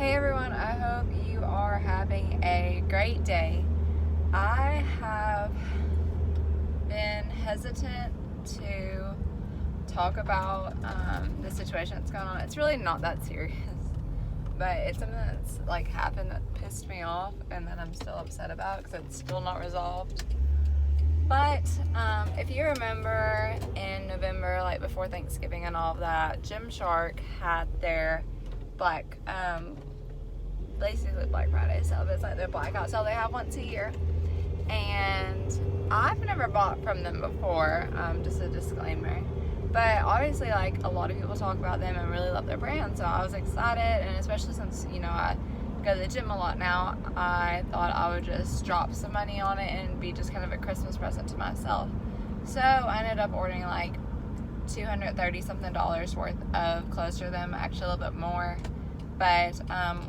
Hey everyone, I hope you are having a great day. I have been hesitant to talk about the situation that's going on. It's really not that serious, but it's something that's like happened that pissed me off and that I'm still upset about because it's still not resolved. But if you remember in November, like before Thanksgiving and all of that, Gymshark had their basically Black Friday sale, but it's like their blackout sale they have once a year. And I've never bought from them before, just a disclaimer. But obviously, like, a lot of people talk about them and really love their brand, so I was excited, and especially since, I go to the gym a lot now, I thought I would just drop some money on it and be just kind of a Christmas present to myself. So I ended up ordering like $230 something worth of clothes for them, actually a little bit more. But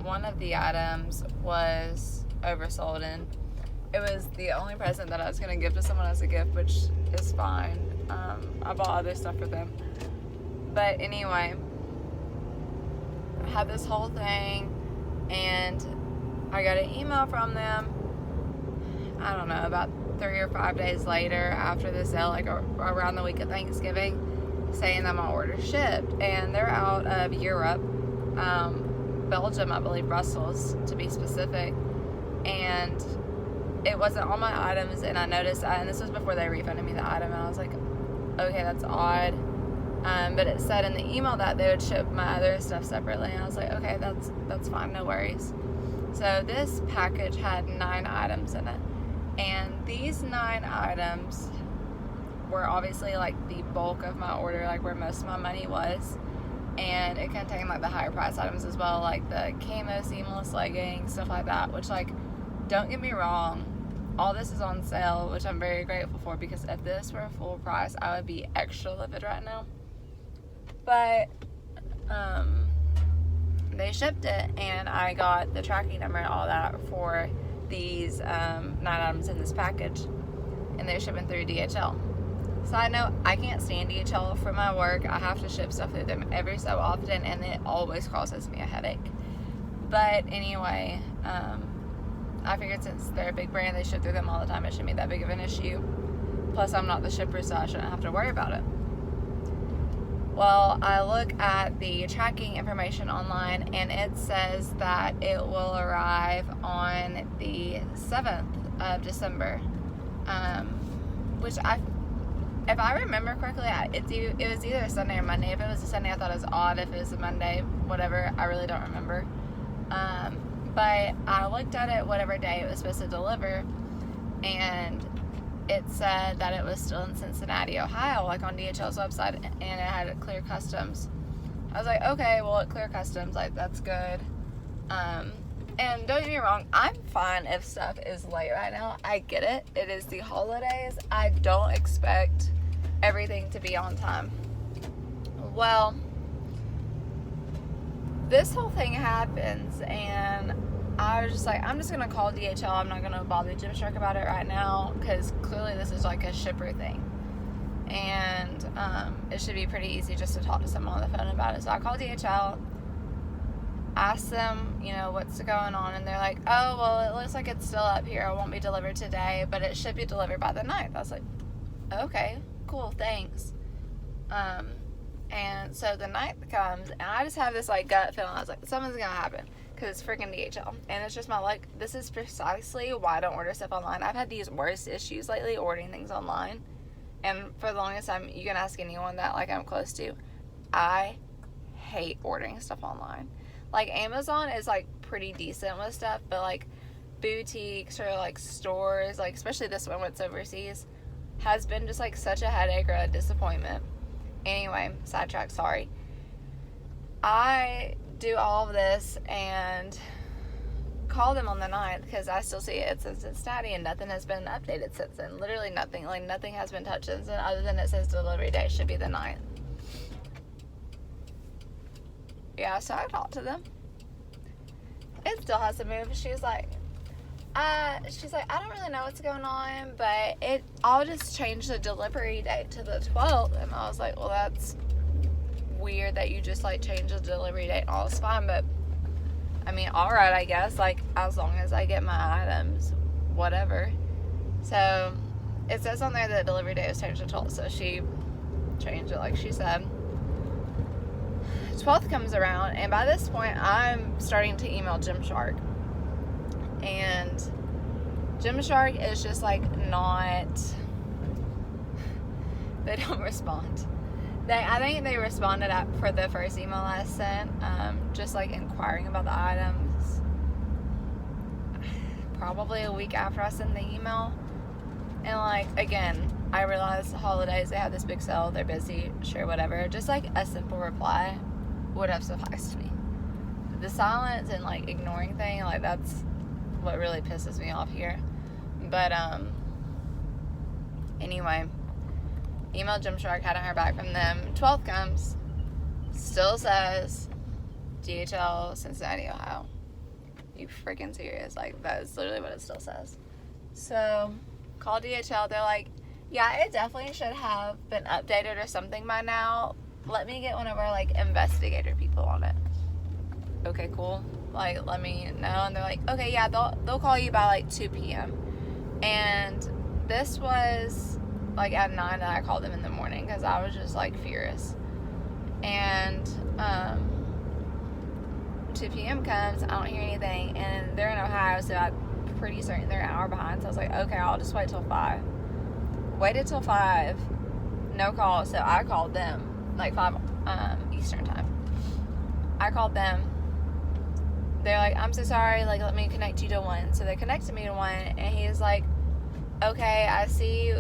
one of the items was oversold, and it was the only present that I was going to give to someone as a gift, which is fine. I bought other stuff for them. But anyway, I had this whole thing, and I got an email from them, I don't know, about 3 or 5 days later after the sale, like around the week of Thanksgiving, saying that my order shipped. And they're out of Europe. Belgium, I believe, Brussels to be specific, and it wasn't on my items, and I noticed that, and this was before they refunded me the item, and I was like, okay, that's odd, but it said in the email that they would ship my other stuff separately, and I was like, okay, that's fine, no worries. So this package had 9 items in it, and these 9 items were obviously like the bulk of my order, like where most of my money was. And it contained like the higher price items as well, like the camo seamless leggings, stuff like that, which, like, don't get me wrong, all this is on sale, which I'm very grateful for, because if this were full price, I would be extra livid right now. But they shipped it, and I got the tracking number and all that for these 9 items in this package, and they're shipping through DHL. Side note, I can't stand DHL for my work. I have to ship stuff through them every so often, and it always causes me a headache. But anyway, I figured since they're a big brand, they ship through them all the time, it shouldn't be that big of an issue. Plus, I'm not the shipper, so I shouldn't have to worry about it. Well, I look at the tracking information online, and it says that it will arrive on the 7th of December, which if I remember correctly, it was either a Sunday or Monday. If it was a Sunday, I thought it was odd. If it was a Monday, whatever, I really don't remember. But I looked at it whatever day it was supposed to deliver, and it said that it was still in Cincinnati, Ohio, like on DHL's website, and it had clear customs. I was like, okay, well, at clear customs, like, that's good. And don't get me wrong, I'm fine if stuff is late right now. I get it. It is the holidays. I don't expect everything to be on time. Well, this whole thing happens, and I was just like, I'm just going to call DHL. I'm not going to bother Gymshark about it right now, because clearly this is like a shipper thing. And it should be pretty easy just to talk to someone on the phone about it. So I called DHL, asked them, what's going on, and they're like, oh, well, it looks like it's still up here. It won't be delivered today, but it should be delivered by the 9th. I was like, okay, cool, thanks. And so the 9th comes, and I just have this, like, gut feeling. I was like, something's gonna happen, because it's freaking DHL, and it's just my luck. This is precisely why I don't order stuff online. I've had these worst issues lately ordering things online, and for the longest time, you can ask anyone that, like, I'm close to, I hate ordering stuff online. Like, Amazon is, like, pretty decent with stuff, but, like, boutiques or, like, stores, like, especially this one when it's overseas, has been just, like, such a headache or a disappointment. Anyway, sidetrack, sorry. I do all of this and call them on the 9th, because I still see it's in Cincinnati, and nothing has been updated since then. Literally nothing. Like, nothing has been touched since then, other than it says delivery date should be the 9th. Yeah, so I talked to them. It still hasn't moved. She's like, I don't really know what's going on, but I'll just change the delivery date to the 12th. And I was like, well, that's weird that you just, like, change the delivery date and all is fine, but I mean, alright, I guess, like, as long as I get my items, whatever. So, it says on there that the delivery date was changed to 12th, so she changed it like she said. 12th comes around, and by this point, I'm starting to email Gymshark. And Gymshark is just, like, not... They don't respond. I think they responded for the first email I sent, just like inquiring about the items. Probably a week after I sent the email. And like, again, I realized the holidays, they have this big sale, they're busy, sure, whatever. Just like a simple reply would have sufficed me. The silence and like ignoring thing, like that's what really pisses me off here. But anyway, emailed Gymshark, hadn't heard back from them. 12th comes, still says DHL, Cincinnati, Ohio. You freaking serious? Like, that is literally what it still says. So, call DHL. They're like, yeah, it definitely should have been updated or something by now. Let me get one of our, like, investigator people on it. Okay, cool. Like, let me know. And they're like, okay, yeah, they'll call you by, like, 2 p.m. And this was... like at 9 that I called them in the morning because I was just like furious. And 2 p.m. comes, I don't hear anything, and they're in Ohio, so I'm pretty certain they're an hour behind. So I was like, okay, I'll just wait till 5. Waited till 5, no call. So I called them like 5 Eastern time. I called them. They're like, I'm so sorry, like let me connect you to one. So they connected me to one, and he's like, okay, I see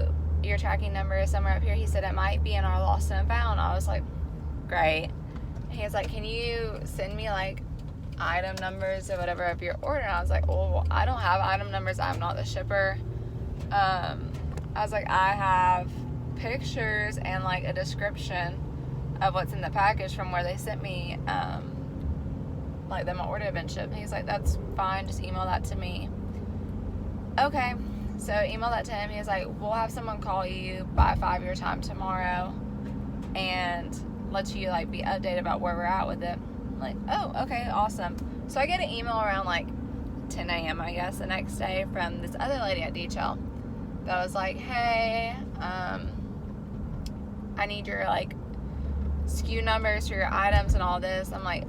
your tracking number is somewhere up here. He said it might be in our lost and found. I was like, great. And he was like, can you send me like item numbers or whatever of your order? And I was like, well, I don't have item numbers, I'm not the shipper. I was like, I have pictures and like a description of what's in the package from where they sent me like that my order had been shipped. And he's like, that's fine, just email that to me. Okay. So email that to him. He was like, we'll have someone call you by 5 your time tomorrow and let you like be updated about where we're at with it. I'm like, oh, okay, awesome. So I get an email around like 10 a.m. I guess the next day from this other lady at DHL that was like, hey, I need your like SKU numbers for your items and all this. I'm like,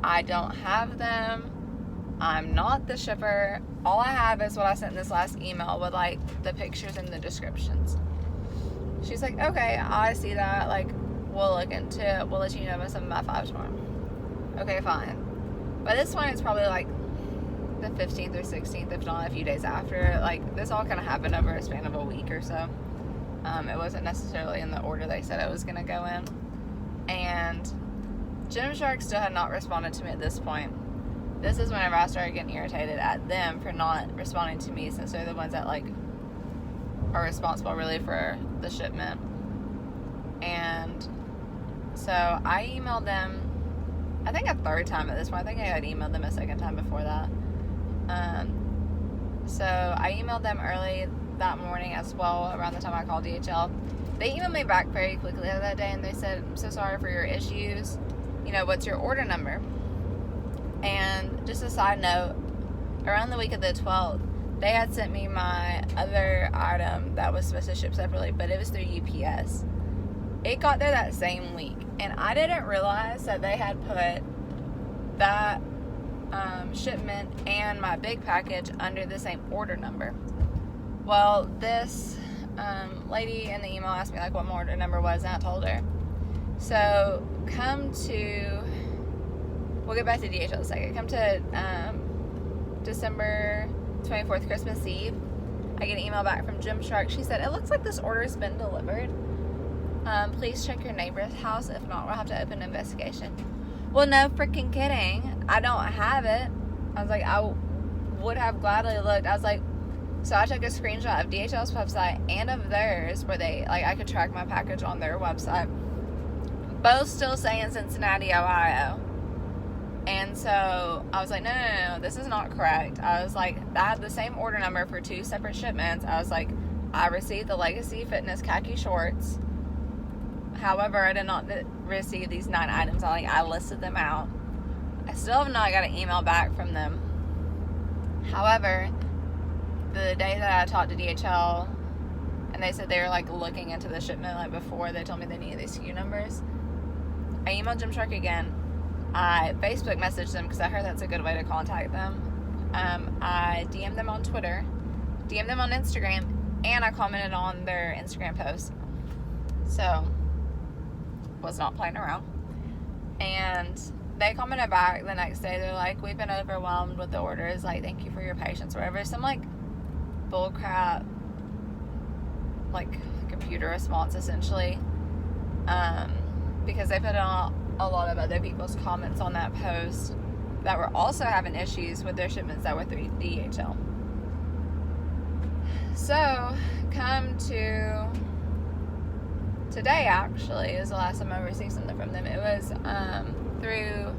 I don't have them. I'm not the shipper. All I have is what I sent in this last email with like the pictures and the descriptions. She's like, okay, I see that. Like, we'll look into it. We'll let you know by 7 by 5 tomorrow. Okay, fine. By this point, it's probably like the 15th or 16th, if not a few days after. Like, this all kind of happened over a span of a week or so. It wasn't necessarily in the order they said it was going to go in. And Gymshark still had not responded to me at this point. This is whenever I started getting irritated at them for not responding to me, since they're the ones that like are responsible really for the shipment. And so I emailed them, I think a third time at this point. I think I had emailed them a second time before that. So I emailed them early that morning as well, around the time I called DHL. They emailed me back very quickly that day, and they said, I'm so sorry for your issues. You know, what's your order number? And just a side note, around the week of the 12th, they had sent me my other item that was supposed to ship separately, but it was through UPS. It got there that same week, and I didn't realize that they had put that shipment and my big package under the same order number. Well, this lady in the email asked me like what my order number was, and I told her. So we'll get back to DHL in a second. Come to December 24th, Christmas Eve. I get an email back from Gymshark. She said, it looks like this order's been delivered. Please check your neighbor's house. If not, we'll have to open an investigation. Well, no freaking kidding. I don't have it. I was like, I would have gladly looked. I was like, so I took a screenshot of DHL's website and of theirs where they, like, I could track my package on their website. Both still saying Cincinnati, Ohio. And so I was like, no, this is not correct. I was like, I had the same order number for 2 separate shipments. I was like, I received the Legacy Fitness khaki shorts. However, I did not receive these 9 items. I listed them out. I still have not got an email back from them. However, the day that I talked to DHL and they said they were like looking into the shipment like before they told me they needed these SKU numbers, I emailed Gymshark again. I Facebook messaged them because I heard that's a good way to contact them. I DM'd them on Twitter, DM'd them on Instagram, and I commented on their Instagram post. So, was not playing around. And they commented back the next day. They're like, we've been overwhelmed with the orders. Like, thank you for your patience, whatever. Some like bullcrap, like computer response essentially. Because they put on a lot of other people's comments on that post that were also having issues with their shipments that were through DHL. So, come to today, actually, is the last time I received something from them. It was through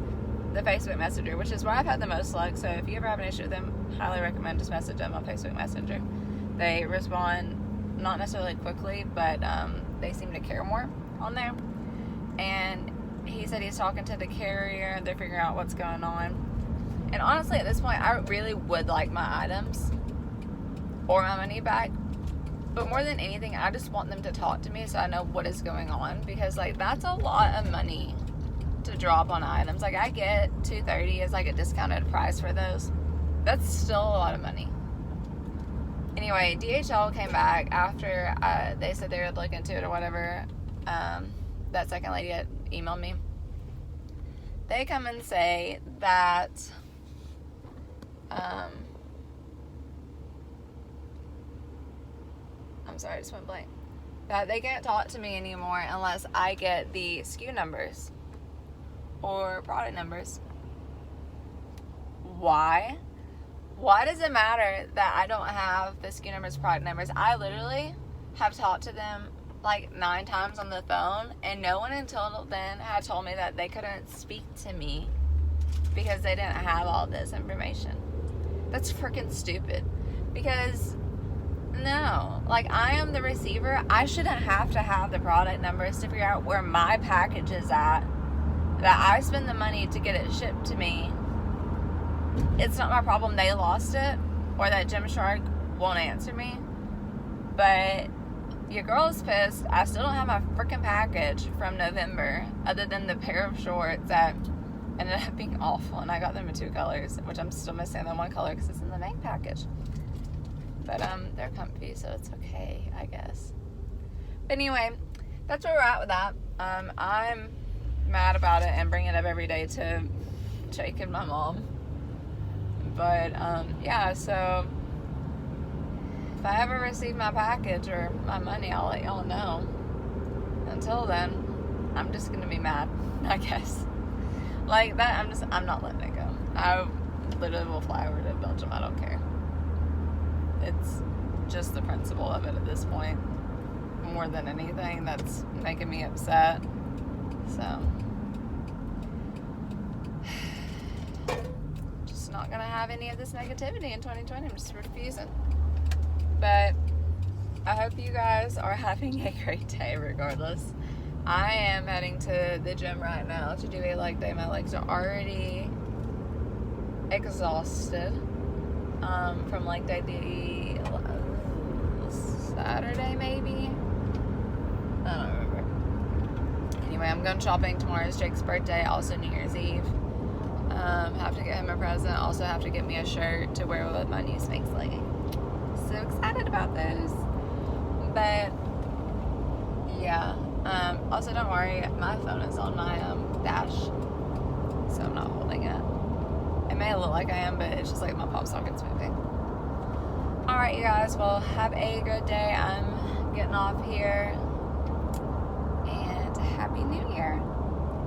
the Facebook Messenger, which is where I've had the most luck. So if you ever have an issue with them, highly recommend just message them on Facebook Messenger. They respond not necessarily quickly, but they seem to care more on there. And he said he's talking to the carrier. They're figuring out what's going on. And honestly, at this point, I really would like my items or my money back. But more than anything, I just want them to talk to me so I know what is going on. Because, like, that's a lot of money to drop on items. Like, I get $230 as, like, a discounted price for those. That's still a lot of money. Anyway, DHL came back after they said they would look into it or whatever. That second lady had emailed me. They come and say that I'm sorry, I just went blank. That they can't talk to me anymore unless I get the SKU numbers or product numbers. Why? Why does it matter that I don't have the SKU numbers, product numbers? I literally have talked to them like 9 times on the phone, and no one until then had told me that they couldn't speak to me because they didn't have all this information. That's freaking stupid. Because no, like, I am the receiver. I shouldn't have to have the product numbers to figure out where my package is at, that I spend the money to get it shipped to me. It's not my problem they lost it or that Gymshark won't answer me. But your girl is pissed. I still don't have my freaking package from November other than the pair of shorts that ended up being awful. And I got them in 2 colors, which I'm still missing the 1 color because it's in the main package. But they're comfy, so it's okay, I guess. But anyway, that's where we're at with that. I'm mad about it and bring it up every day to Jake and my mom. But yeah, so if I ever receive my package or my money, I'll let y'all know. Until then, I'm just gonna be mad, I guess. Like that, I'm not letting it go. I literally will fly over to Belgium. I don't care. It's just the principle of it at this point, more than anything, that's making me upset. So, just not gonna have any of this negativity in 2020. I'm just refusing. But I hope you guys are having a great day regardless. I am heading to the gym right now to do a leg day. My legs are already exhausted from leg day the Saturday maybe. I don't remember. Anyway, I'm going shopping. Tomorrow is Jake's birthday, also New Year's Eve. Have to get him a present. Also have to get me a shirt to wear with my new Spanx legging. So excited about those. But yeah. Also don't worry, my phone is on my dash, so I'm not holding it. It may look like I am, but it's just like my pop socket's moving. Alright, you guys, well, have a good day. I'm getting off here, and Happy New Year.